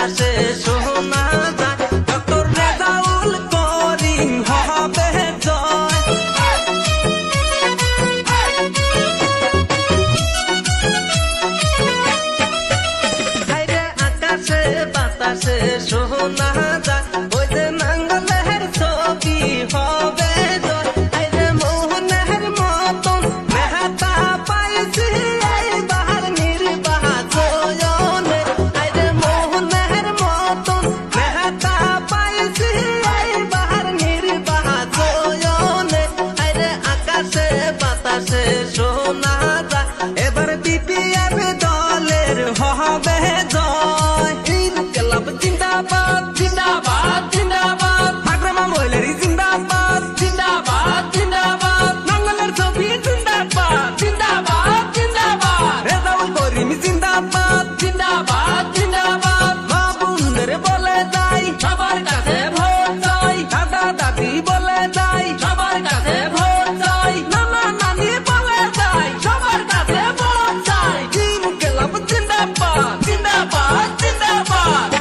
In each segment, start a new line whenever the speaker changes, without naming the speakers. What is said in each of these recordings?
বাতাসে শোনা যায় ডক্টর রেজাউল করিম হবে জয়। হায়রে আকাশে বাতাসে শোনা যায় ওই যে নাঙ্গলের ছবি হবে জয়। হায়রে মোহনের মতন মেহতা পাইছি এইবার নির্বাচনে। হায়রে মোহনের মতন মেহতা পাইছি এইবার নির্বাচনে। হায়রে আকাশে বাতাসে শোনা যায় এবার বিপিএফ দলের হবে জয়। ইনকিলাব জিন্দাবাদ জিন্দাবাদ জিন্দাবাদ, আকরাম মহিলারি জিন্দাবাদ জিন্দাবাদ জিন্দাবাদ, নাঙ্গলের ছবি জিন্দাবাদ জিন্দাবাদ জিন্দাবাদ, রেজাউল করিম জিন্দাবাদ জিন্দাবাদ জিন্দাবাদ। মা বোনদের বলে যাই সবার কাছে ভোট চাই, দাদা দাদি বলে যাই সবার কাছে ভোট চাই, নানা নানি বলে যাই সবার কাছে ভোট চাই। ইনকিলাব জিন্দাবাদ জিন্দাবাদ জিন্দাবাদ।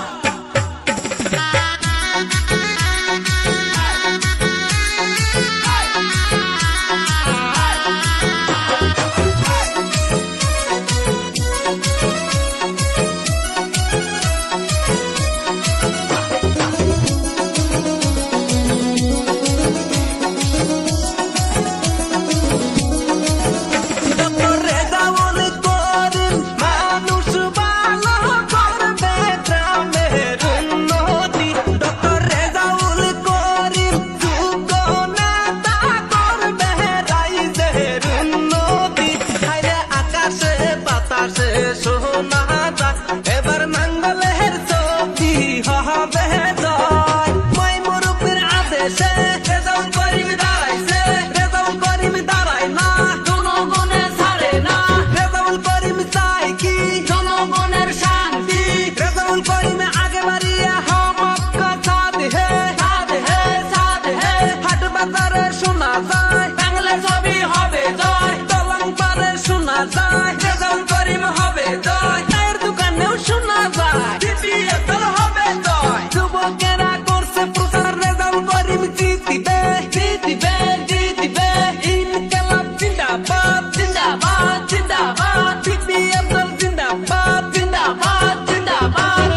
ডক্টর রেজাউল করিম মানুষ ভালো করবে গ্রামের উন্নতি। ডক্টর রেজাউল করিম যোগ্য নেতা করবে রাইজের উন্নতি। হায়রে আকাশে বাতাসে শোনা যায় এবার নাঙ্গলের ছবি হবে জয়। মই মুরব্বির আদেশে রেজাউল করিম দাঁড়াইছে, রেজাউল করিম দাঁড়ায় না জনগণে ছাড়ে না। রেজাউল করিম চাই কি জনগণের শান্তি, রেজাউল করিম আগে বাড়িয়ে হমক্কা সাদ হে সাদ হে সাদ হে। হাট বাজারে শোনা যায় বাংলার ছবি হবে জয়, দলং পারে শোনা যায় রেজাউল করিম হবে জয়, চায়ের দোকানেও শোনা যায় বিপিএফ দল হবে জয়। যুবকেরা করছে প্রচার রেজাউল করিম জিতিবে জিতিবে জিতিবে। ইনকিলাব জিন্দাবাদ জিন্দাবাদ জিন্দাবাদ, বিপিএফ দল জিন্দাবাদ জিন্দাবাদ জিন্দাবাদ।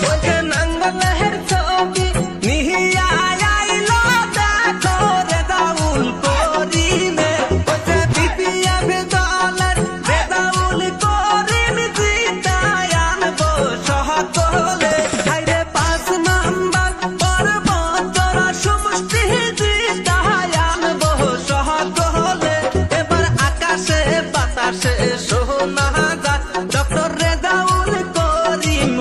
ওই যে নাঙ্গলের ছবি নিহিয়া আইলো দেখো রেজাউল করিমে। ওই যে বিপিএফ দলের রেজাউল করিম জিতায় আনবো সকলে। হায়রে 5 নাম্বার পরবর্তী সমষ্টি জিতায় আনবো সকলে। এবার আকাশে বাতাসে শোনা যায় ডক্টর রেজাউল করিম